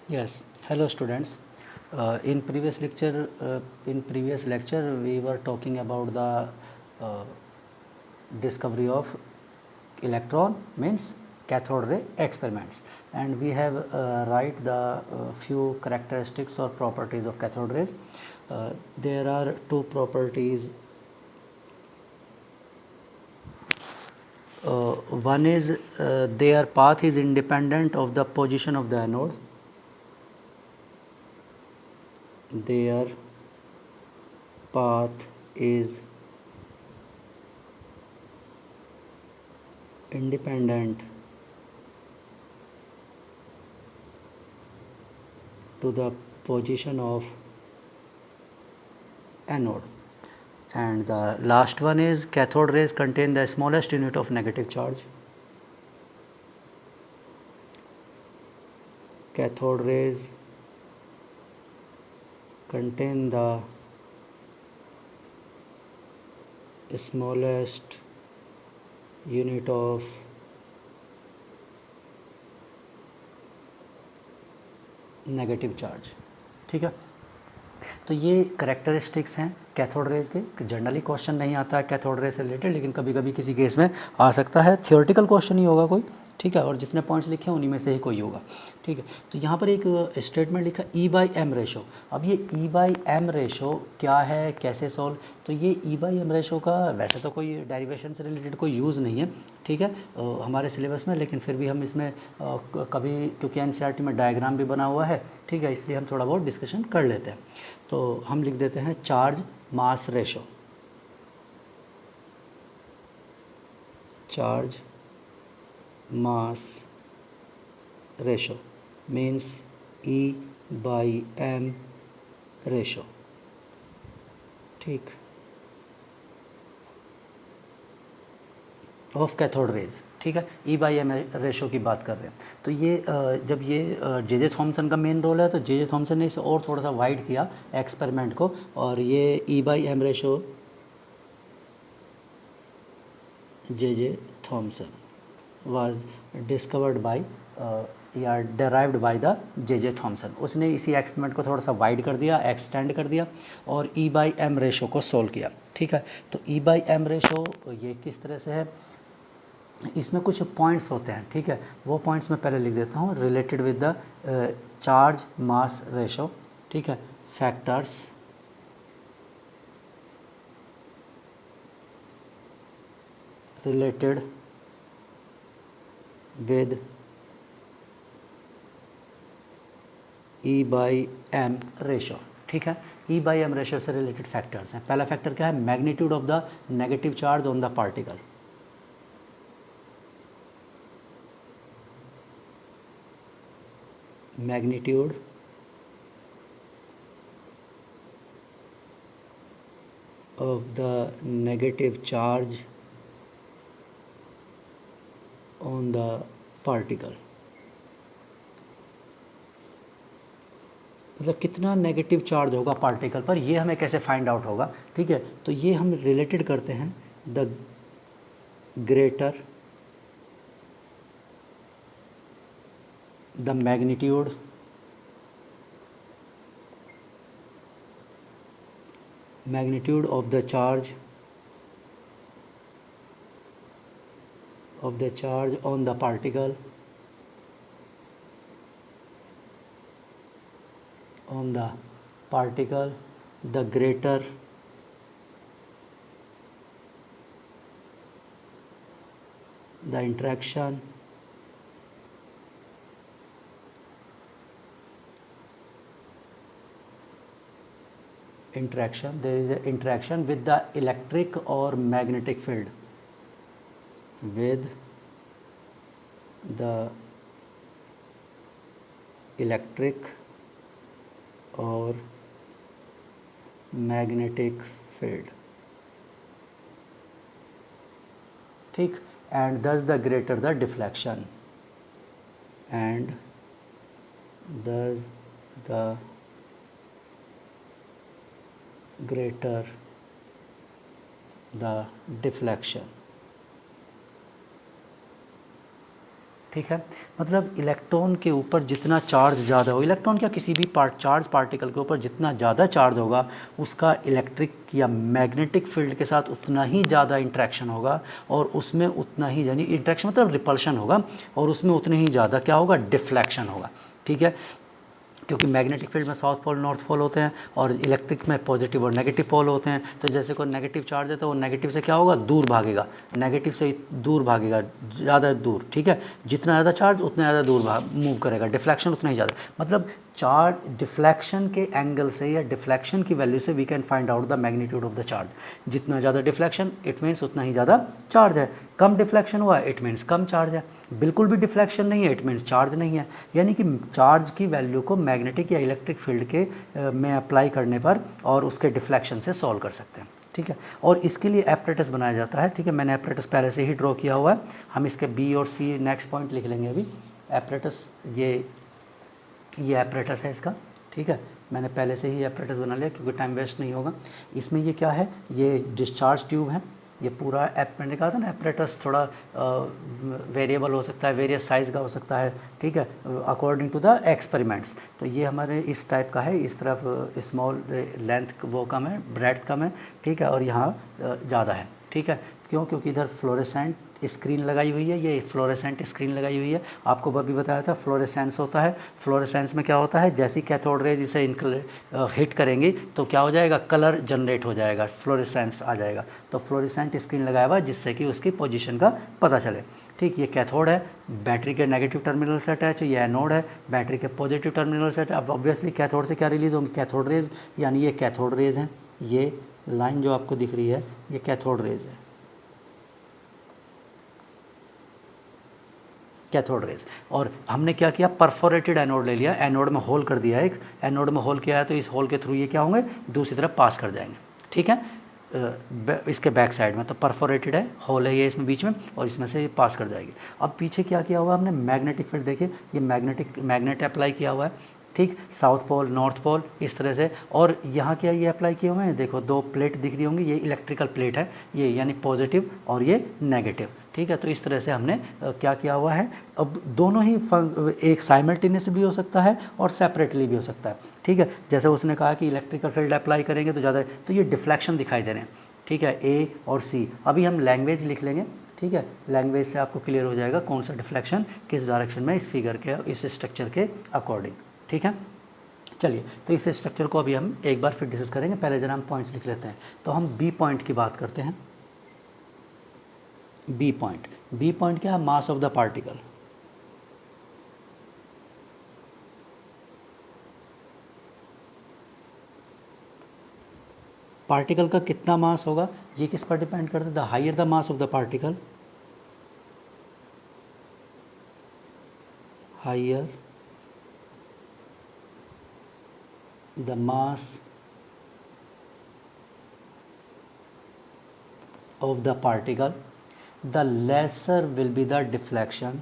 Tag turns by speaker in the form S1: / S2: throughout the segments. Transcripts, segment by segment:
S1: Yes, hello students. In previous lecture, we were talking about the uh, discovery of electron means cathode ray experiments, and we have write the few characteristics or properties of cathode rays. There are two properties. One is their path is independent of the position of the anode. Their path is independent to the position of anode. And the last one is cathode rays contain the smallest unit of negative charge. Cathode rays contain the smallest unit of negative charge. ठीक है, तो ये characteristics हैं cathode rays के। Generally question नहीं आता है cathode rays से रिलेटेड, लेकिन कभी कभी किसी केस में आ सकता है। थियोरेटिकल क्वेश्चन ही होगा कोई, ठीक है, और जितने पॉइंट्स लिखे हैं उन्हीं में से ही कोई होगा। ठीक है, तो यहाँ पर एक स्टेटमेंट लिखा E/M रेशो। अब ये E/M रेशो क्या है, कैसे सॉल्व, तो ये E/M रेशो का वैसे तो कोई डेरिवेशन से रिलेटेड कोई यूज़ नहीं है, ठीक है, हमारे सिलेबस में, लेकिन फिर भी हम इसमें कभी, क्योंकि NCERT में डायग्राम भी बना हुआ है, ठीक है, इसलिए हम थोड़ा बहुत डिस्कशन कर लेते हैं। तो हम लिख देते हैं charge mass ratio. Charge mass ratio means E/M ratio. ठीक, ऑफ कैथोड रेज। ठीक है, E/M रेशो की बात कर रहे हैं। तो ये जब ये जे थॉमसन का मेन रोल है, तो जे थॉमसन ने इसे और थोड़ा सा वाइड किया एक्सपेरिमेंट को, और ये E/M ratio J Thomson was discovered by या derived by the J Thomson. उसने इसी एक्सपेरिमेंट को थोड़ा सा वाइड कर दिया, एक्सटेंड कर दिया, और E/M रेशो को सोल्व किया। ठीक है, तो E/M रेशो ये किस तरह से है, इसमें कुछ पॉइंट्स होते हैं, ठीक है, वो पॉइंट्स मैं पहले लिख देता हूँ। Related with the charge mass ratio, ठीक है, factors related with E/M ratio. ठीक है, E/M रेशो से रिलेटेड फैक्टर्स हैं। पहला फैक्टर क्या है, magnitude of the negative charge on the particle. Magnitude of the negative charge on the particle, मतलब कितना नेगेटिव चार्ज होगा पार्टिकल पर, ये हमें कैसे फाइंड आउट होगा। ठीक है, तो ये हम रिलेटेड करते हैं the greater the magnitude of the charge on the particle, the greater the interaction there is an interaction with the electric or magnetic field, with the electric or magnetic field। ठीक, and thus the greater the deflection, and thus the greater the deflection। ठीक है। मतलब electron के ऊपर जितना charge ज़्यादा हो, electron क्या किसी भी चार्ज पार्टिकल के ऊपर जितना ज़्यादा चार्ज होगा उसका इलेक्ट्रिक या मैग्नेटिक फील्ड के साथ उतना ही ज़्यादा इंट्रैक्शन होगा, और उसमें उतना ही, यानी इंट्रैक्शन मतलब रिपल्शन होगा, और उसमें उतनी ही ज़्यादा क्या होगा, डिफ्लेक्शन होगा। ठीक है, क्योंकि मैग्नेटिक फील्ड में साउथ पोल नॉर्थ पोल होते हैं और इलेक्ट्रिक में पॉजिटिव और नेगेटिव पोल होते हैं। तो जैसे कोई नेगेटिव चार्ज है तो वो नेगेटिव से क्या होगा, दूर भागेगा, नेगेटिव से दूर भागेगा, ज़्यादा दूर। ठीक है, जितना ज़्यादा चार्ज उतना ज़्यादा दूर मूव करेगा, डिफ्लेक्शन उतना ही ज़्यादा। मतलब चार्ज डिफ्लेक्शन के एंगल से या डिफ्लेक्शन की वैल्यू से we can find out the magnitude of the charge. जितना ज़्यादा डिफ्लेक्शन इट मीन्स उतना ही ज़्यादा चार्ज है, कम डिफ्लेक्शन हुआ इट मीन्स कम चार्ज है, बिल्कुल भी डिफ्लेक्शन नहीं है इट मीन्स चार्ज नहीं है। यानी कि चार्ज की वैल्यू को मैग्नेटिक या इलेक्ट्रिक फील्ड के में अप्लाई करने पर और उसके डिफ्लेक्शन से सॉल्व कर सकते हैं। ठीक है, और इसके लिए एपरेटस बनाया जाता है। ठीक है, मैंने एपरेटस पहले से ही ड्रॉ किया हुआ है, हम इसके बी और सी नेक्स्ट पॉइंट लिख लेंगे अभी। एपरेटस ये एपरेटस है इसका। ठीक है, मैंने पहले से ही एपरेटस बना लिया क्योंकि टाइम वेस्ट नहीं होगा। इसमें ये क्या है, ये डिस्चार्ज ट्यूब है, ये पूरा मैंने कहा था ना एपरेटस थोड़ा वेरिएबल हो सकता है, वेरियस साइज़ का हो सकता है। ठीक है, अकॉर्डिंग टू द एक्सपेरिमेंट्स। तो ये हमारे इस टाइप का है, इस तरफ स्मॉल लेंथ वो कम है, ब्रेड्थ कम है। ठीक है, और यहाँ ज़्यादा है। ठीक है, क्यों, क्योंकि इधर फ्लोरेसेंट स्क्रीन लगाई हुई है, ये फ्लोरेसेंट स्क्रीन लगाई हुई है। आपको अभी बताया था फ्लोरेसेंस होता है, फ्लोरेसेंस में क्या होता है, जैसी कैथोड रेज इसे हिट करेंगी तो क्या हो जाएगा, कलर जनरेट हो जाएगा, फ्लोरेसेंस आ जाएगा। तो फ्लोरेसेंट स्क्रीन लगाया हुआ जिससे कि उसकी पोजीशन का पता चले। ठीक, ये कैथोड है, बैटरी के नेगेटिव टर्मिनल से अटैच है, ये एनोड है, बैटरी के पॉजिटिव टर्मिनल से अटैच। अब ऑब्वियसली कैथोड से क्या रिलीज़ होंगी, कैथोड रेज, यानी ये कैथोड रेज हैं। ये लाइन जो आपको दिख रही है ये कैथोड रेज है, कैथोड रेज। और हमने क्या किया, परफोरेटेड एनोड ले लिया, एनोड में होल कर दिया, एक एनोड में होल किया है तो इस होल के थ्रू ये क्या होंगे, दूसरी तरफ पास कर जाएंगे। ठीक है, इसके बैक साइड में तो परफोरेटेड है, होल है ये इसमें बीच में, और इसमें से ये पास कर जाएगी। अब पीछे क्या किया हुआ हमने, मैग्नेटिक फील्ड देखिए, ये मैग्नेट अप्लाई किया हुआ है। ठीक, साउथ पोल नॉर्थ पोल इस तरह से। और यहाँ क्या ये अप्लाई किए हुए हैं, देखो दो प्लेट दिख रही होंगी, ये इलेक्ट्रिकल प्लेट है, ये यानी पॉजिटिव और ये नेगेटिव। ठीक है, तो इस तरह से हमने क्या किया हुआ है। अब दोनों ही एक साइमल्टेनियस भी हो सकता है और सेपरेटली भी हो सकता है। ठीक है, जैसे उसने कहा कि इलेक्ट्रिकल फील्ड अप्लाई करेंगे तो ज़्यादा, तो ये डिफ्लेक्शन दिखाई दे रहे हैं। ठीक है, ए और सी। अभी हम लैंग्वेज लिख लेंगे। ठीक है, लैंग्वेज से आपको क्लियर हो जाएगा कौन सा डिफ्लेक्शन किस डायरेक्शन में, इस फिगर के इस स्ट्रक्चर के अकॉर्डिंग। ठीक है, चलिए तो इस स्ट्रक्चर को अभी हम एक बार फिर डिस्कस करेंगे, पहले जरा हम पॉइंट्स लिख लेते हैं। तो हम बी पॉइंट की बात करते हैं। बी पॉइंट क्या है, मास ऑफ द पार्टिकल। पार्टिकल का कितना मास होगा ये किस पर डिपेंड करता है, the higher the mass of the particle, higher the mass of the particle, the lesser will be the deflection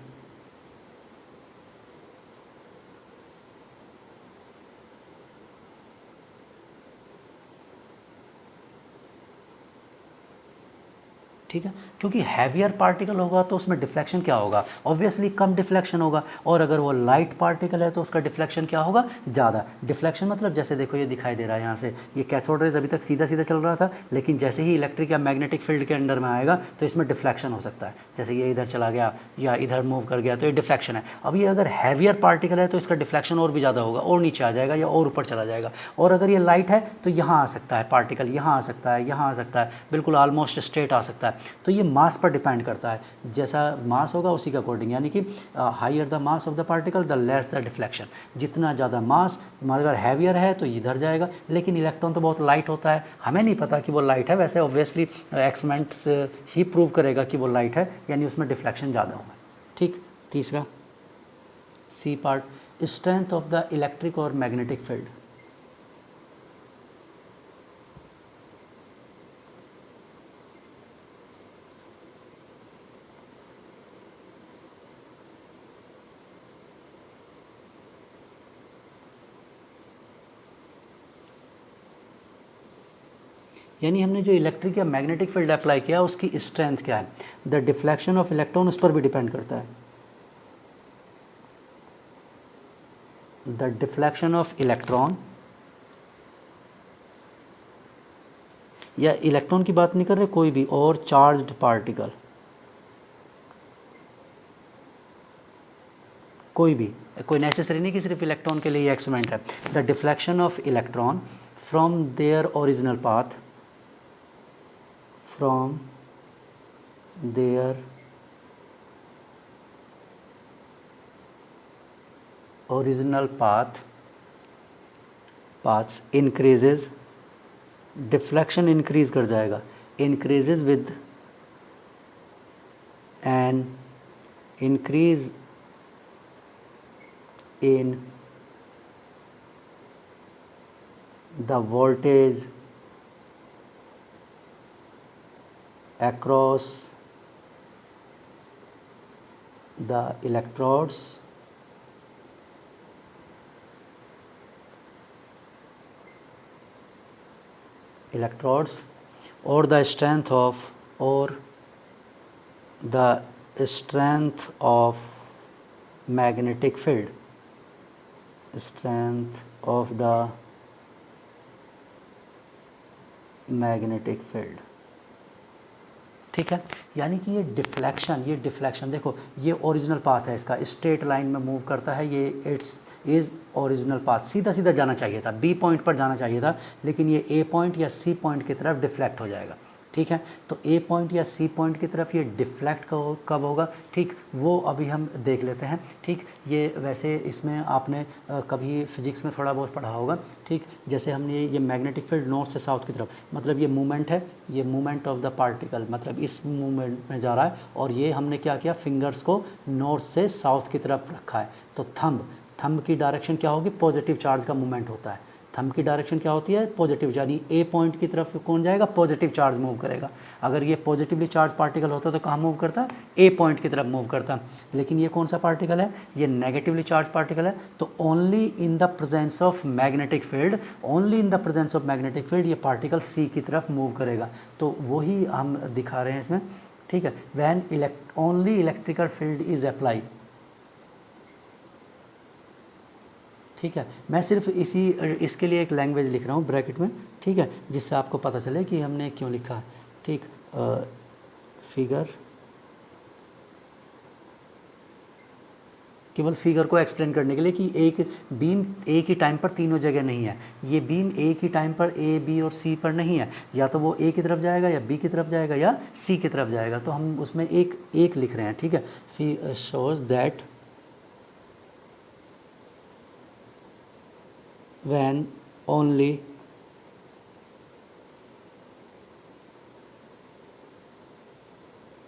S1: ठीक है, क्योंकि हैवियर पार्टिकल होगा तो उसमें डिफ्लेक्शन क्या होगा, ऑब्वियसली कम डिफ्लेक्शन होगा। और अगर वो लाइट पार्टिकल है तो उसका डिफ्लेक्शन क्या होगा, ज़्यादा। डिफ्लेक्शन मतलब जैसे देखो ये दिखाई दे रहा है यहाँ से, ये कैथोड रेज अभी तक सीधा सीधा चल रहा था, लेकिन जैसे ही इलेक्ट्रिक या मैग्नेटिक फील्ड के अंडर में आएगा तो इसमें डिफ्लेक्शन हो सकता है। जैसे ये इधर चला गया या इधर मूव कर गया तो ये डिफ्लेक्शन है। अब ये अगर हैवियर पार्टिकल है तो इसका डिफ्लेक्शन और भी ज़्यादा होगा, और नीचे आ जाएगा या और ऊपर चला जाएगा। और अगर ये लाइट है तो यहाँ आ सकता है पार्टिकल, यहाँ आ सकता है, यहाँ आ सकता है, बिल्कुल ऑलमोस्ट स्ट्रेट आ सकता है। तो ये मास पर डिपेंड करता है, जैसा मास होगा उसी के अकॉर्डिंग, यानी कि higher the mass of the particle the less the deflection. जितना ज़्यादा मास, अगर हैवियर है तो इधर जाएगा, लेकिन इलेक्ट्रॉन तो बहुत लाइट होता है, हमें नहीं पता कि वो लाइट है, वैसे ऑब्वियसली एक्सपेरिमेंट्स ही प्रूव करेगा कि वो लाइट है, यानी उसमें डिफ्लेक्शन ज़्यादा होगा। ठीक, तीसरा C part, strength of the electric और मैग्नेटिक फील्ड। यानी हमने जो इलेक्ट्रिक या मैग्नेटिक फील्ड अप्लाई किया उसकी स्ट्रेंथ क्या है, द डिफ्लेक्शन ऑफ इलेक्ट्रॉन उस पर भी डिपेंड करता है। द डिफ्लेक्शन ऑफ इलेक्ट्रॉन, या इलेक्ट्रॉन की बात नहीं कर रहे, कोई भी और चार्ज्ड पार्टिकल, कोई भी, कोई नेसेसरी नहीं कि सिर्फ इलेक्ट्रॉन के लिए ये एक्सपेरिमेंट है। The deflection of electron from their original path, from their original paths increases, deflection increase कर जाएगा, increases with an increase in the voltage across the electrodes, or the strength of magnetic field, strength of the magnetic field. ठीक है, यानी कि ये deflection देखो, ये original path है इसका, स्ट्रेट लाइन में मूव करता है, ये इट्स इज़ ओरिजिनल पाथ, सीधा सीधा जाना चाहिए था, बी पॉइंट पर जाना चाहिए था, लेकिन ये ए पॉइंट या सी पॉइंट की तरफ डिफ्लेक्ट हो जाएगा। ठीक है, तो ए पॉइंट या सी पॉइंट की तरफ ये डिफ्लेक्ट कब होगा, ठीक, वो अभी हम देख लेते हैं। ठीक, ये वैसे इसमें आपने कभी फिजिक्स में थोड़ा बहुत पढ़ा होगा। ठीक, जैसे हमने ये मैग्नेटिक फील्ड नॉर्थ से साउथ की तरफ, मतलब ये मूवमेंट है, ये मूवमेंट ऑफ द पार्टिकल, मतलब इस मूवमेंट में जा रहा है, और ये हमने क्या किया, फिंगर्स को नॉर्थ से साउथ की तरफ रखा है। तो थंब की डायरेक्शन क्या होगी, पॉजिटिव चार्ज का मूवमेंट होता है। थंब की डायरेक्शन क्या होती है, पॉजिटिव, यानी ए पॉइंट की तरफ कौन जाएगा, पॉजिटिव चार्ज मूव करेगा। अगर ये पॉजिटिवली चार्ज पार्टिकल होता तो कहाँ मूव करता, ए पॉइंट की तरफ मूव करता, लेकिन ये कौन सा पार्टिकल है, ये नेगेटिवली चार्ज पार्टिकल है। तो only in the presence of magnetic field, ये पार्टिकल सी की तरफ मूव करेगा। तो वही हम दिखा रहे हैं इसमें। ठीक है, when only electrical field is apply. ठीक है, मैं सिर्फ इसके लिए एक लैंग्वेज लिख रहा हूँ ब्रैकेट में, ठीक है, जिससे आपको पता चले कि हमने क्यों लिखा है। ठीक, फिगर, केवल फिगर को एक्सप्लेन करने के लिए कि एक बीम एक ही टाइम पर तीनों जगह नहीं है, ये बीम एक ही टाइम पर ए, बी और सी पर नहीं है, या तो वो ए की तरफ जाएगा, या बी की तरफ जाएगा, या सी की तरफ जाएगा। तो हम उसमें एक लिख रहे हैं। ठीक है, shows that when only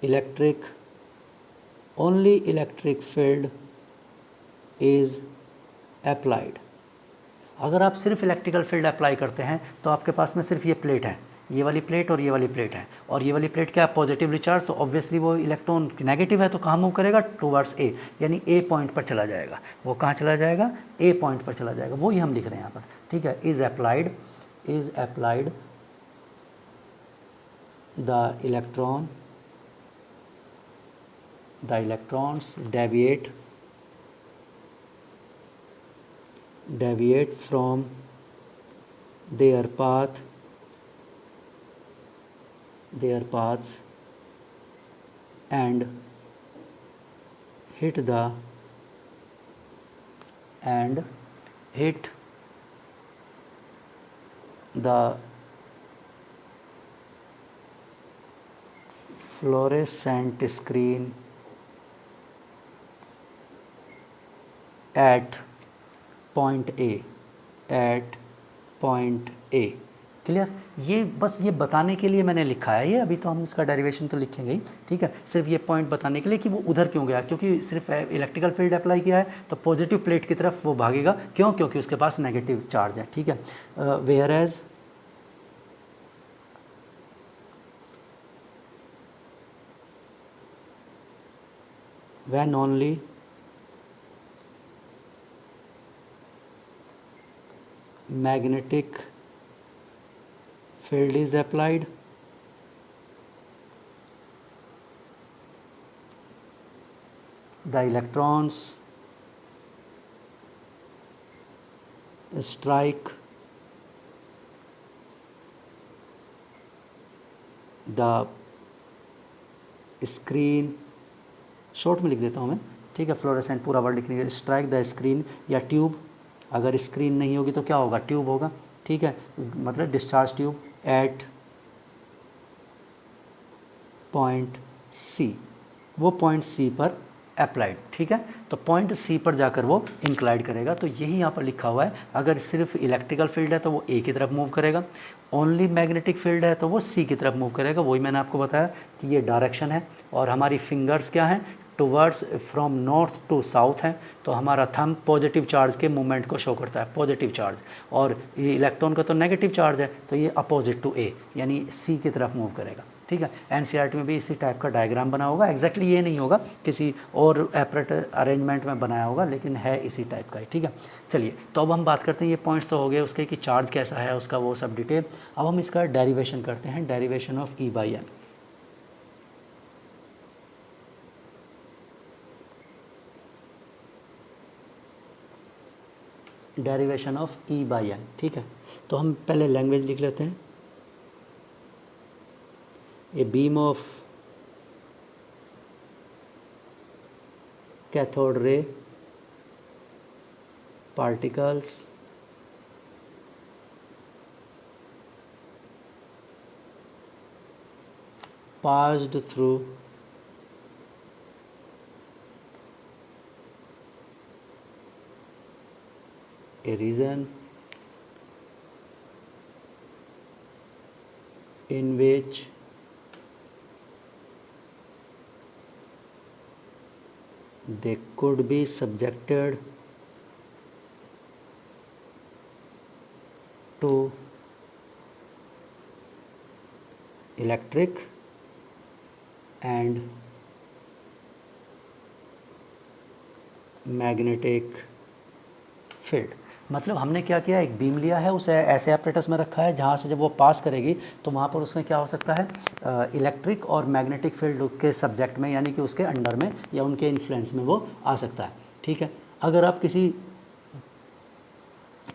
S1: electric field is applied। अगर आप सिर्फ इलेक्ट्रिकल फील्ड अप्लाई करते हैं तो आपके पास में सिर्फ ये प्लेट है, ये वाली प्लेट और ये वाली प्लेट है, और ये वाली प्लेट क्या है, पॉजिटिवली चार्ज, तो ऑब्वियसली वो इलेक्ट्रॉन नेगेटिव है, तो कहाँ मूव करेगा, टूवर्ड्स ए, यानी ए पॉइंट पर चला जाएगा। वो कहाँ चला जाएगा, ए पॉइंट पर चला जाएगा, वही हम लिख रहे हैं यहाँ पर। ठीक है, is applied the electrons deviate from their paths and hit the fluorescent screen at point A। Clear, ये बस ये बताने के लिए मैंने लिखा है ये, अभी तो हम इसका डेरिवेशन तो लिखेंगे ही। ठीक है, सिर्फ ये पॉइंट बताने के लिए कि वो उधर क्यों गया, क्योंकि सिर्फ इलेक्ट्रिकल फील्ड अप्लाई किया है तो पॉजिटिव प्लेट की तरफ वो भागेगा, क्यों, क्योंकि उसके पास नेगेटिव चार्ज है। ठीक है, whereas when only magnetic field is applied, the electrons strike the screen, short में लिख देता हूँ मैं, ठीक है, फ्लोरेसेंट पूरा वर्ड लिखने के लिए, स्ट्राइक द स्क्रीन या ट्यूब, अगर स्क्रीन नहीं होगी तो क्या होगा, ट्यूब होगा, ठीक है, मतलब discharge tube at point C, वो पॉइंट सी पर अप्लाइड, ठीक है, तो पॉइंट सी पर जाकर वो इंक्लाइड करेगा। तो यही यहाँ पर लिखा हुआ है, अगर सिर्फ इलेक्ट्रिकल फील्ड है तो वो ए की तरफ मूव करेगा, ओनली मैग्नेटिक फील्ड है तो वो सी की तरफ मूव करेगा। वही मैंने आपको बताया कि ये डायरेक्शन है और हमारी फिंगर्स क्या हैं, towards from north to south है, तो हमारा थंब पॉजिटिव चार्ज के मूवमेंट को शो करता है, पॉजिटिव चार्ज, और ये इलेक्ट्रॉन का तो नेगेटिव चार्ज है, तो ये अपोजिट टू ए यानी सी की तरफ मूव करेगा, ठीक है। एनसीईआरटी में भी इसी टाइप का डायग्राम बना होगा, एग्जैक्टली ये नहीं होगा, किसी और एपरेटर अरेंजमेंट में बनाया होगा, लेकिन है इसी टाइप का ही, ठीक है। चलिए, तो अब हम बात करते हैं, ये पॉइंट्स तो हो गए उसके कि चार्ज कैसा है उसका, वो सब डिटेल। अब हम इसका डेरिवेशन करते हैं, derivation of E by N. Derivation of E by N, ठीक है, तो हम पहले लैंग्वेज लिख लेते हैं। A beam of cathode ray particles passed through a region in which they could be subjected to electric and magnetic field. मतलब हमने क्या किया, एक बीम लिया है, उसे ऐसे एपरेटस में रखा है जहाँ से जब वो पास करेगी तो वहाँ पर उसमें क्या हो सकता है, इलेक्ट्रिक और मैग्नेटिक फील्ड के सब्जेक्ट में, यानी कि उसके अंडर में या उनके इन्फ्लुएंस में वो आ सकता है, ठीक है। अगर आप किसी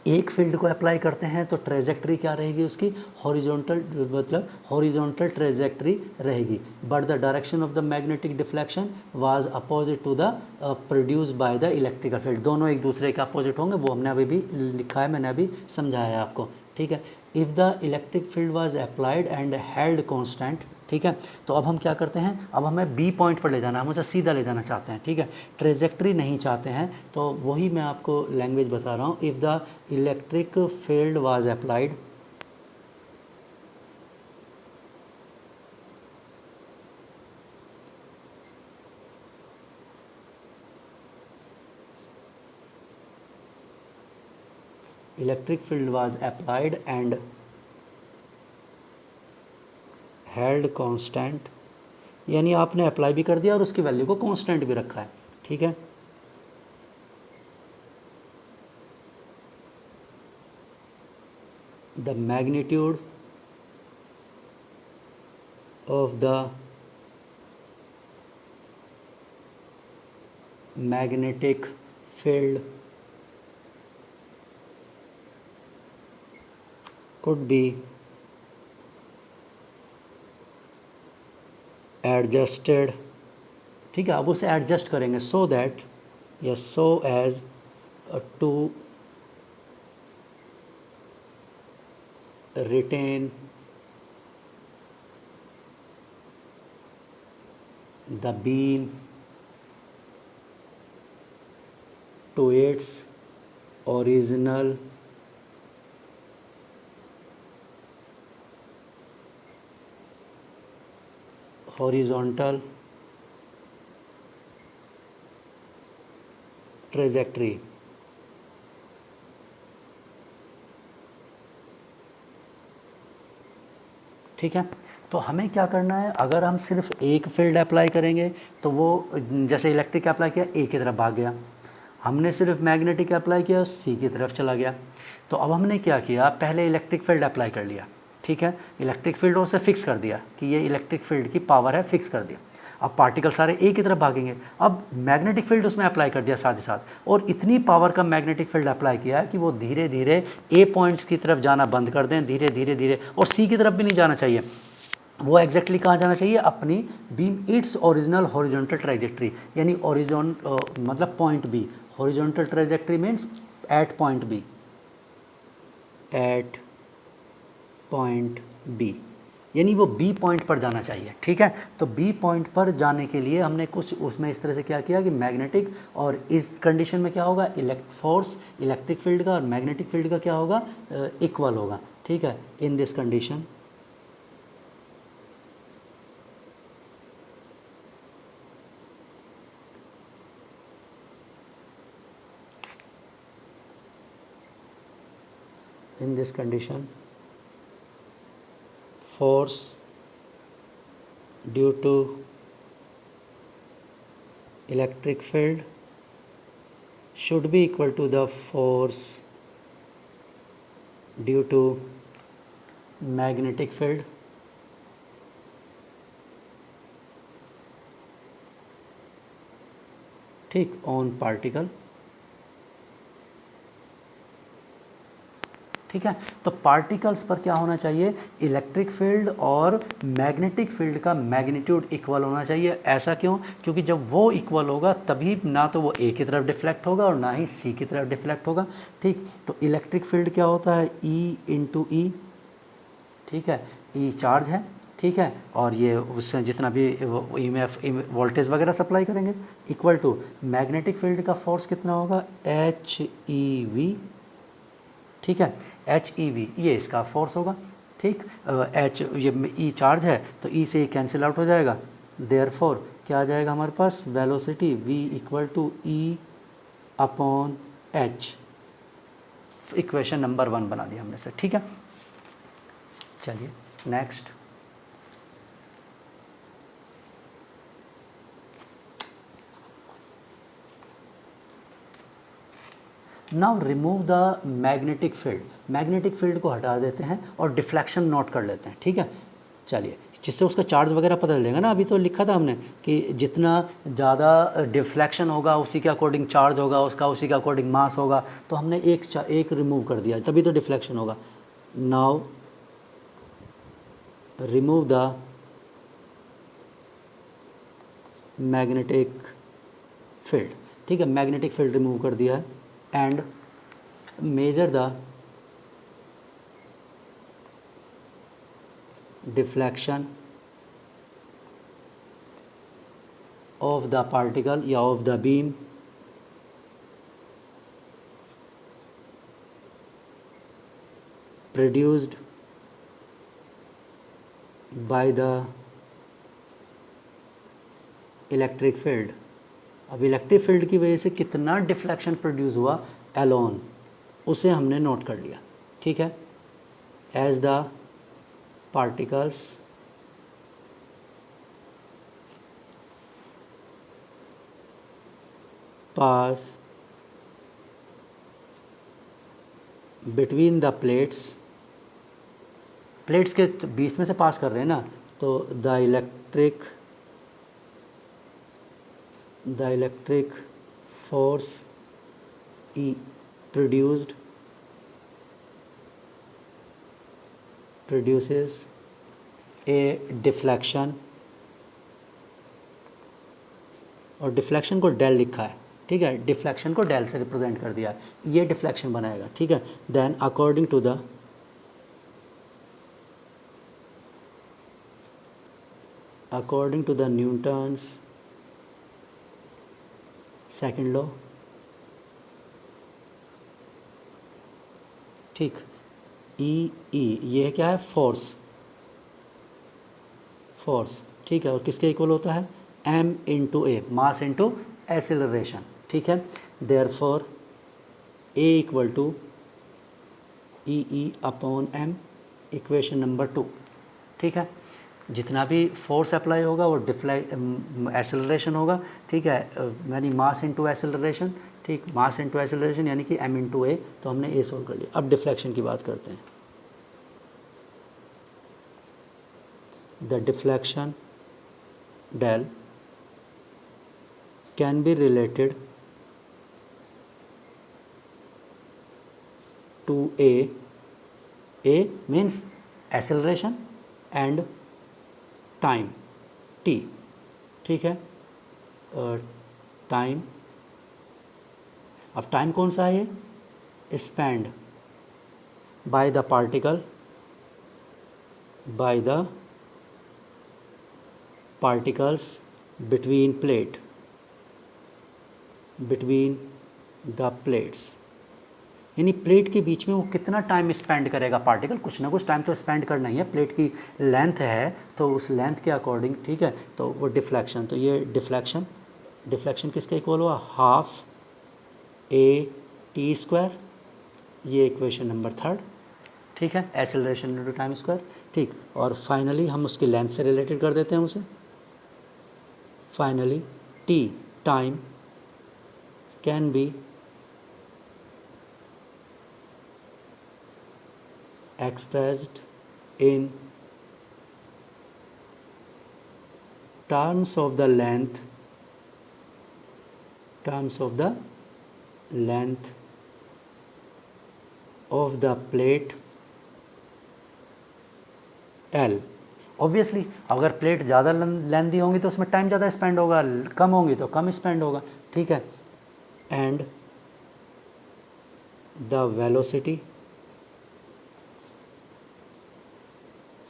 S1: एक फील्ड को अप्लाई करते हैं तो ट्रेजेक्ट्री क्या रहेगी उसकी, हॉरिजॉन्टल, मतलब हॉरिजॉन्टल ट्रेजेक्ट्री रहेगी, but the direction of the magnetic deflection was opposite to the produce by the electrical field. दोनों एक दूसरे के अपोजिट होंगे, वो हमने अभी भी लिखा है, मैंने अभी समझाया है आपको, ठीक है। If the electric field was applied and held constant, ठीक है, तो अब हम क्या करते हैं, अब हमें बी पॉइंट पर ले जाना है, हम उसे सीधा ले जाना चाहते हैं, ठीक है, ट्रेजेक्ट्री नहीं चाहते हैं, तो वही मैं आपको लैंग्वेज बता रहा हूँ। If the electric field was applied electric field was applied and held constant, यानी आपने अप्लाई भी कर दिया और उसकी वैल्यू को कांस्टेंट भी रखा है, ठीक है। The magnitude of the magnetic field could be adjusted, ठीक है, अब उसे एडजस्ट करेंगे सो दैट या so as to retain the beam to its original horizontal trajectory। ठीक है, तो हमें क्या करना है, अगर हम सिर्फ एक फील्ड अप्लाई करेंगे तो वो जैसे इलेक्ट्रिक अप्लाई किया ए की तरफ भाग गया, हमने सिर्फ मैग्नेटिक अप्लाई किया सी की तरफ चला गया। तो अब हमने क्या किया, पहले इलेक्ट्रिक फील्ड अप्लाई कर लिया, ठीक है, इलेक्ट्रिक फील्ड उसे फिक्स कर दिया कि ये इलेक्ट्रिक फील्ड की पावर है, फिक्स कर दिया। अब पार्टिकल सारे ए की तरफ भागेंगे। अब मैग्नेटिक फील्ड उसमें अप्लाई कर दिया साथ ही साथ, और इतनी पावर का मैग्नेटिक फील्ड अप्लाई किया कि वो धीरे धीरे ए पॉइंट्स की तरफ जाना बंद कर दें, धीरे धीरे धीरे, और सी की तरफ भी नहीं जाना चाहिए। वो एग्जैक्टली कहाँ जाना चाहिए? अपनी beam its original horizontal trajectory, यानी ओरिजॉन मतलब point B. Horizontal trajectory means at point B, at point B, यानी वो बी पॉइंट पर जाना चाहिए। ठीक है, तो बी पॉइंट पर जाने के लिए हमने कुछ उसमें इस तरह से क्या किया कि मैग्नेटिक, और इस कंडीशन में क्या होगा, फोर्स इलेक्ट्रिक फील्ड का और मैग्नेटिक फील्ड का क्या होगा, इक्वल होगा। ठीक है, in this condition in this condition force due to electric field should be equal to the force due to magnetic field ठीक on particle। ठीक है, तो पार्टिकल्स पर क्या होना चाहिए, इलेक्ट्रिक फील्ड और मैग्नेटिक फील्ड का मैग्नीट्यूड इक्वल होना चाहिए। ऐसा क्यों? क्योंकि जब वो इक्वल होगा तभी ना तो वो ए की तरफ डिफ्लेक्ट होगा और ना ही सी की तरफ डिफ्लेक्ट होगा। ठीक, तो इलेक्ट्रिक फील्ड क्या होता है, ई इंटू ई। ठीक है, ई चार्ज है। ठीक है, और ये उससे जितना भी ईएमएफ वोल्टेज वगैरह सप्लाई करेंगे, इक्वल टू मैग्नेटिक फील्ड का फोर्स कितना होगा, एच ई वी। ठीक है, एच ई वी ये इसका फोर्स होगा। ठीक, एच ये ई चार्ज है तो ई से कैंसिल आउट हो जाएगा, देयरफॉर क्या आ जाएगा हमारे पास, velocity V equal to E upon H. Equation number 1 बना दिया हमने से। ठीक है, चलिए next. Now remove the magnetic field. Magnetic field को हटा देते हैं और डिफ्लेक्शन नोट कर लेते हैं। ठीक है, चलिए, जिससे उसका चार्ज वगैरह पता चलेगा ना। अभी तो लिखा था हमने कि जितना ज़्यादा डिफ्लेक्शन होगा उसी के अकॉर्डिंग चार्ज होगा उसका, उसी के अकॉर्डिंग मास होगा। तो हमने एक रिमूव कर दिया तभी तो डिफ्लेक्शन होगा। Now remove the magnetic field. ठीक है, मैग्नेटिक फील्ड रिमूव कर दिया है and measure the deflection of the particle या of the beam produced by the electric field। अब इलेक्ट्रिक फील्ड की वजह से कितना डिफ्लेक्शन प्रोड्यूस हुआ एलोन, उसे हमने नोट कर लिया। ठीक है, as the particles pass between the plates, plates के बीच में से पास कर रहे हैं ना, तो the electric force E produces a deflection, और डिफ्लेक्शन को डेल लिखा है। ठीक है, डिफ्लेक्शन को डेल से रिप्रेजेंट कर दिया, ये डिफ्लेक्शन बनाएगा। ठीक है, then according to the Newton's second law. ठीक, ई ये क्या है, फोर्स। ठीक है, और किसके इक्वल होता है, m into A, mass into acceleration. ठीक है, therefore a equal to E upon m, equation number 2। ठीक है, जितना भी फोर्स अप्लाई होगा वो एसेलरेशन होगा। ठीक है, यानी मास इनटू एसेलरेशन। ठीक, मास इनटू एसेलरेशन यानी कि m इंटू ए, तो हमने ए सोल्व कर लिया। अब डिफ्लेक्शन की बात करते हैं। The deflection del can be related to A means acceleration and time T, ठीक है। टाइम, अब टाइम कौन सा है ये, spend by the particle, by the particles between plate, between the plates, यानी प्लेट के बीच में वो कितना टाइम स्पेंड करेगा पार्टिकल, कुछ ना कुछ टाइम तो स्पेंड करना ही है। प्लेट की लेंथ है तो उस लेंथ के अकॉर्डिंग, ठीक है। तो वो डिफ्लेक्शन, तो ये डिफ्लेक्शन, डिफ्लेक्शन किसका इक्वल हुआ, हाफ ए टी स्क्वायर, ये इक्वेशन नंबर 3, ठीक है। एक्सेलरेशन इनटू टाइम स्क्वायर, ठीक। और फाइनली हम उसकी लेंथ से रिलेटेड कर देते हैं उसे। Finally T time can be expressed in terms of the length, terms of the length of the plate L। Obviously अगर प्लेट ज़्यादा लेंथी होंगी तो उसमें टाइम ज़्यादा स्पेंड होगा, कम होंगी तो कम स्पेंड होगा, ठीक है। And the velocity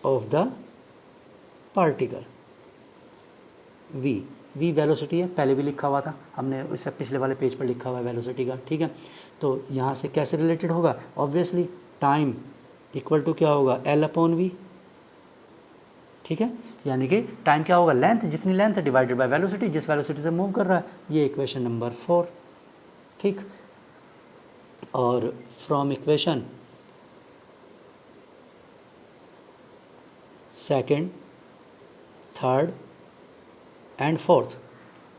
S1: of the particle v, v velocity है, पहले भी लिखा हुआ था हमने, उससे पिछले वाले पेज पर लिखा हुआ है वेलोसिटी का, ठीक है। तो यहाँ से कैसे रिलेटेड होगा, ऑब्वियसली टाइम इक्वल टू क्या होगा, L अपॉन v, ठीक है। यानी कि टाइम क्या होगा, लेंथ, जितनी लेंथ है डिवाइडेड बाय वेलोसिटी, जिस वेलोसिटी से मूव कर रहा है, ये इक्वेशन नंबर 4, ठीक। और from equation second, third and fourth,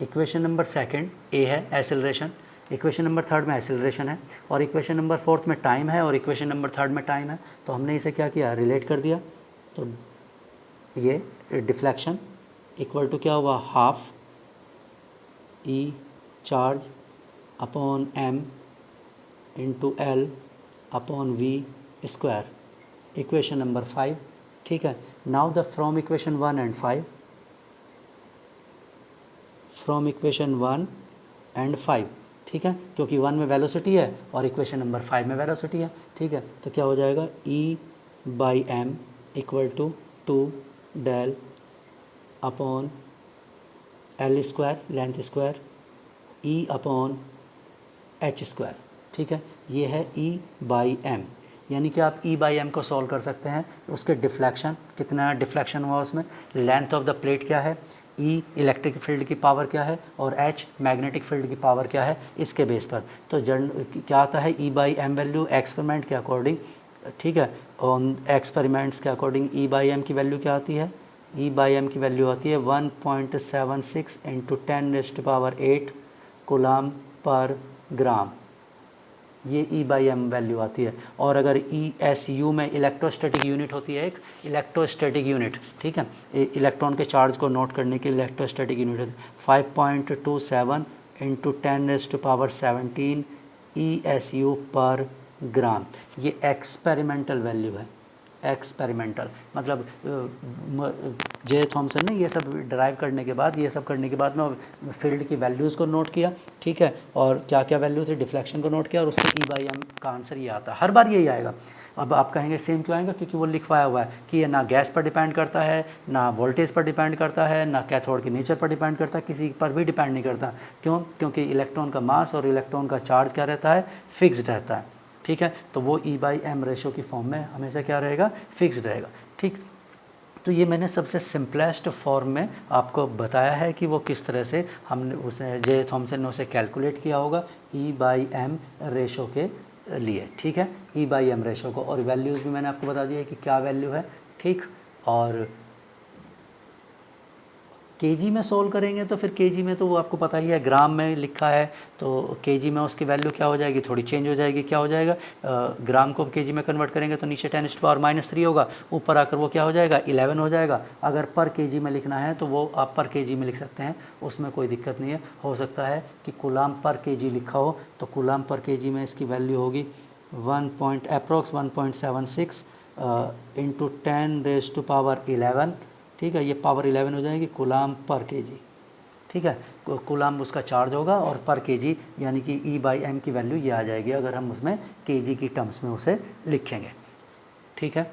S1: equation number second A है एक्सेलरेशन, इक्वेशन नंबर थर्ड में एक्सेलरेशन है, और इक्वेशन नंबर फोर्थ में टाइम है, और इक्वेशन नंबर थर्ड में टाइम है। तो हमने इसे क्या किया, रिलेट कर दिया। तो ये डिफ्लेक्शन इक्वल टू क्या हुआ, half E charge upon M into L upon V square, equation number 5, ठीक है। Now the from equation 1 and 5, from equation 1 and 5, ठीक है, क्योंकि 1 में वेलोसिटी है और इक्वेशन नंबर 5 में वेलोसिटी है, ठीक है। तो क्या हो जाएगा, E by M equal to 2 del upon L square, length square, E upon H square, ठीक है। ये है ई बाई एम, यानी कि आप ई बाई एम को सॉल्व कर सकते हैं। उसके डिफ्लेक्शन, कितना डिफ्लेक्शन हुआ उसमें, लेंथ ऑफ द प्लेट क्या है, ई इलेक्ट्रिक फील्ड की पावर क्या है, और एच मैग्नेटिक फील्ड की पावर क्या है, इसके बेस पर। तो क्या आता है, ई बाई एम वैल्यू एक्सपेरिमेंट के अकॉर्डिंग, ठीक है, ऑन एक्सपेरिमेंट्स के अकॉर्डिंग ई बाई एम की वैल्यू क्या आती है, ई बाई एम की वैल्यू आती है 1.76 इंटू 10⁸ कूलम पर ग्राम, ये ई बाई एम वैल्यू आती है। और अगर ई एस यू में इलेक्ट्रोस्टैटिक यूनिट होती है, एक इलेक्ट्रोस्टैटिक यूनिट, ठीक है, इलेक्ट्रॉन के चार्ज को नोट करने की इलेक्ट्रोस्टैटिक यूनिट है 5.27 इंटू 10⁻17 ESU पर ग्राम। ये एक्सपेरिमेंटल वैल्यू है, एक्सपेरिमेंटल मतलब जे थॉमसन ने ये सब ड्राइव करने के बाद, ये सब करने के बाद में फील्ड की वैल्यूज़ को नोट किया, ठीक है, और क्या क्या वैल्यू थी, डिफ्लेक्शन को नोट किया, और उससे ई बाई एम का आंसर ये आता है, हर बार यही आएगा। अब आप कहेंगे सेम क्यों आएगा, क्योंकि वो लिखवाया हुआ है कि ये ना गैस पर डिपेंड करता है, ना वोल्टेज पर डिपेंड करता है, ना कैथोड की नेचर पर डिपेंड करता है, किसी पर भी डिपेंड नहीं करता। क्यों, क्योंकि इलेक्ट्रॉन का मास और इलेक्ट्रॉन का चार्ज क्या रहता है, फिक्स्ड रहता है, ठीक है। तो वो ई बाई एम रेशो की फॉर्म में हमेशा क्या रहेगा, फिक्स्ड रहेगा, ठीक। तो ये मैंने सबसे सिंपलेस्ट फॉर्म में आपको बताया है कि वो किस तरह से हमने उसे, जे थॉमसन ने उसे कैलकुलेट किया होगा ई बाई एम रेशो के लिए, ठीक है, ई बाई एम रेशो को। और वैल्यूज़ भी मैंने आपको बता दिया है कि क्या वैल्यू है, ठीक। और केजी में सोल्व करेंगे तो फिर केजी में तो वो आपको पता ही है, ग्राम में लिखा है तो केजी में उसकी वैल्यू क्या हो जाएगी, थोड़ी चेंज हो जाएगी। क्या हो जाएगा, ग्राम को केजी में कन्वर्ट करेंगे तो नीचे 10⁻³ होगा, ऊपर आकर वो क्या हो जाएगा 11 हो जाएगा। अगर पर केजी में लिखना है तो वो आप पर केजी में लिख सकते हैं, उसमें कोई दिक्कत नहीं है। हो सकता है कि कूलाम पर केजी लिखा हो तो कूलाम पर केजी में इसकी वैल्यू होगी 1.76 इंटू 10⁻11। ठीक है, ये पावर 11 हो जाएगी कूलाम पर केजी। ठीक है, कूलाम उसका चार्ज होगा और पर केजी यानी कि E/m की वैल्यू ये आ जाएगी अगर हम उसमें केजी की टर्म्स में उसे लिखेंगे। ठीक है,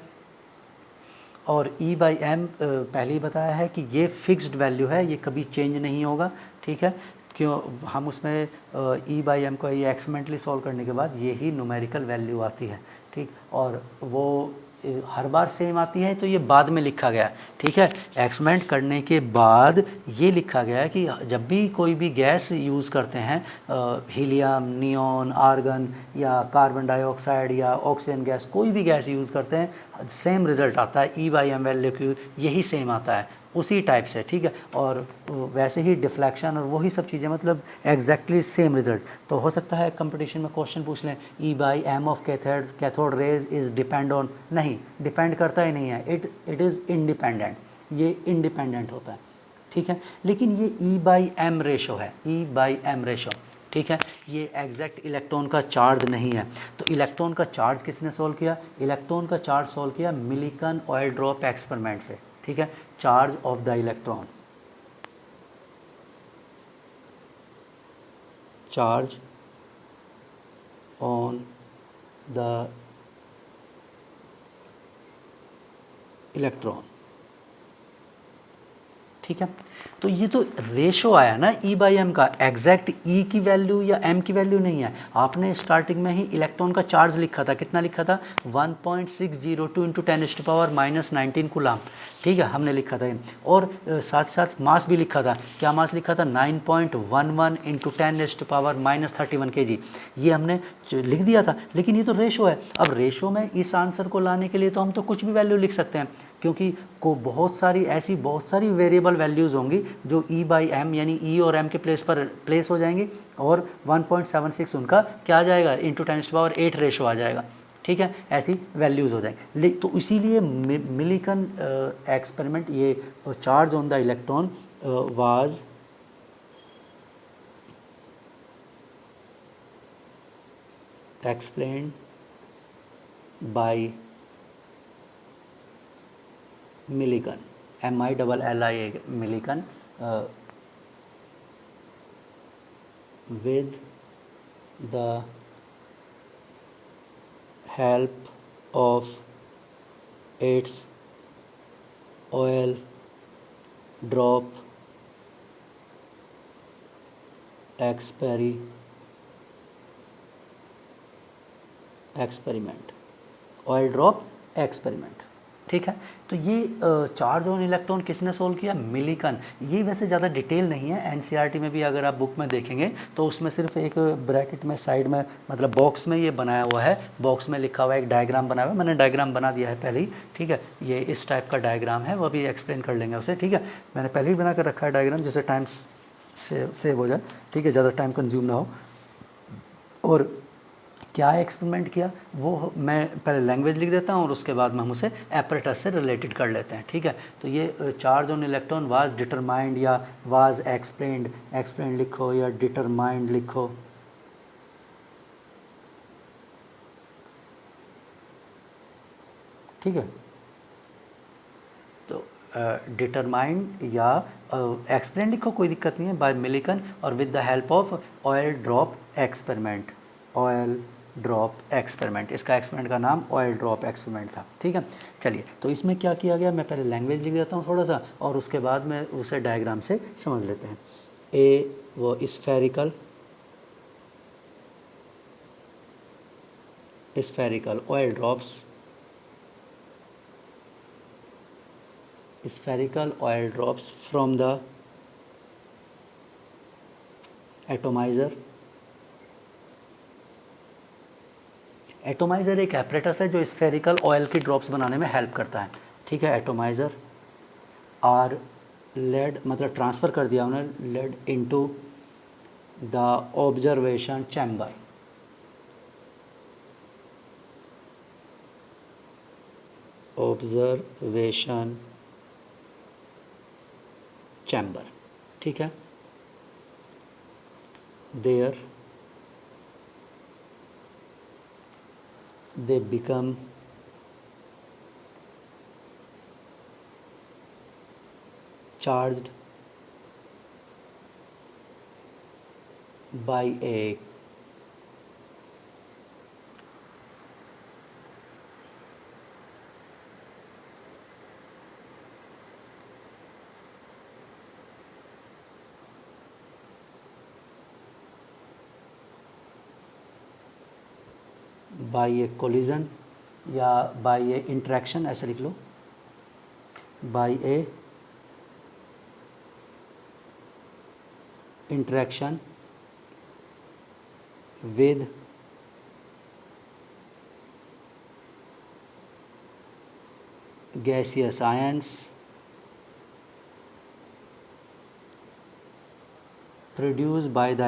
S1: और E/m पहले ही बताया है कि ये फिक्स्ड वैल्यू है, ये कभी चेंज नहीं होगा। ठीक है, क्यों हम उसमें E/m को ये एक्सपेरिमेंटली सॉल्व करने के बाद यही न्यूमेरिकल वैल्यू आती है। ठीक, और वो हर बार सेम आती है तो ये बाद में लिखा गया। ठीक है, एक्सपेरिमेंट करने के बाद ये लिखा गया है कि जब भी कोई भी गैस यूज़ करते हैं, हीलियम, नियॉन, आर्गन या कार्बन डाइऑक्साइड या ऑक्सीजन गैस, कोई भी गैस यूज़ करते हैं सेम रिज़ल्ट आता है, E/m वैल्यू की यही सेम आता है उसी टाइप से। ठीक है, और वैसे ही डिफ्लेक्शन और वही सब चीज़ें, मतलब एग्जैक्टली सेम रिजल्ट। तो हो सकता है कंपटीशन में क्वेश्चन पूछ लें E/m of cathode rays is depend on, नहीं डिपेंड करता ही नहीं है, इट इज़ इंडिपेंडेंट, ये इंडिपेंडेंट होता है। ठीक है, लेकिन ये E/m रेशो है, E/m रेशो। ठीक है, ये एग्जैक्ट इलेक्ट्रॉन का चार्ज नहीं है। तो इलेक्ट्रॉन का चार्ज किसने सॉल्व किया, इलेक्ट्रॉन का चार्ज सॉल्व किया मिलिकन ऑयल ड्रॉप एक्सपेरिमेंट से। ठीक है, charge of the electron, charge on the electron. ठीक है, तो ये तो रेशो आया ना E/m का, एग्जैक्ट E की वैल्यू या m की वैल्यू नहीं है। आपने स्टार्टिंग में ही इलेक्ट्रॉन का चार्ज लिखा था, कितना लिखा था 1.602 इंटू 10⁻⁻19 कूलाम। ठीक है, हमने लिखा था, और साथ साथ मास भी लिखा था। क्या मास लिखा था 9.11 इंटू 10⁻31 kg, ये हमने लिख दिया था। लेकिन ये तो रेशो है, अब रेशो में इस आंसर को लाने के लिए तो हम तो कुछ भी वैल्यू लिख सकते हैं, क्योंकि को बहुत सारी वेरिएबल वैल्यूज़ होंगी जो E/m यानी E और m के प्लेस पर प्लेस हो जाएंगी, और 1.76 उनका क्या आ जाएगा इंटू 10⁸ रेशो आ जाएगा। ठीक है, ऐसी वैल्यूज़ हो जाएंगी। तो इसीलिए मिलिकन एक्सपेरिमेंट, ये charge on the electron was explained by Millikan, MILLIA, Millikan, with the help of its oil drop experiment, oil drop experiment. ठीक है, तो ये चार्ज ऑन इलेक्ट्रॉन किसने सोल्व किया, मिलिकन। ये वैसे ज़्यादा डिटेल नहीं है, एनसीईआरटी में भी अगर आप बुक में देखेंगे तो उसमें सिर्फ एक ब्रैकेट में साइड में, मतलब बॉक्स में ये बनाया हुआ है, बॉक्स में लिखा हुआ है, एक डायग्राम बनाया हुआ है, मैंने डायग्राम बना दिया है पहले ही। ठीक है, ये इस टाइप का डायग्राम है, वो भी एक्सप्लेन कर लेंगे उसे। ठीक है, मैंने पहले ही बना कर रखा है डायग्राम, जिससे टाइम सेव हो जाए। ठीक है, ज़्यादा टाइम कंज्यूम ना हो। और क्या एक्सपेरिमेंट किया वो मैं पहले लैंग्वेज लिख देता हूँ और उसके बाद में हम उसे एपरेटस से रिलेटेड कर लेते हैं। ठीक है, तो ये charge on electron was determined या वाज एक्सप्लेन्ड, एक्सप्लेन्ड लिखो या डिटरमाइंड लिखो। ठीक है, तो डिटरमाइंड या एक्सप्लेन लिखो, कोई दिक्कत नहीं है, बाय मिलिकन और with the help of oil drop experiment, oil drop experiment, इसका एक्सपेरिमेंट का नाम ऑयल ड्रॉप एक्सपेरिमेंट था। ठीक है, चलिए, तो इसमें क्या किया गया, मैं पहले लैंग्वेज लिख देता हूँ थोड़ा सा और उसके बाद में उसे डायग्राम से समझ लेते हैं। वो spherical oil drops, spherical oil drops from the atomizer। Atomiser एक एपरेटस है जो स्फेरिकल ऑयल की ड्रॉप्स बनाने में हेल्प करता है। ठीक है, एटोमाइज़र आर लेड मतलब ट्रांसफ़र कर दिया उन्होंने lead into the observation chamber. Observation chamber, ठीक है। There they become charged by a by a collision या बाई ए इंट्रैक्शन, ऐसे लिख लो, by a interaction with gaseous ions produced by the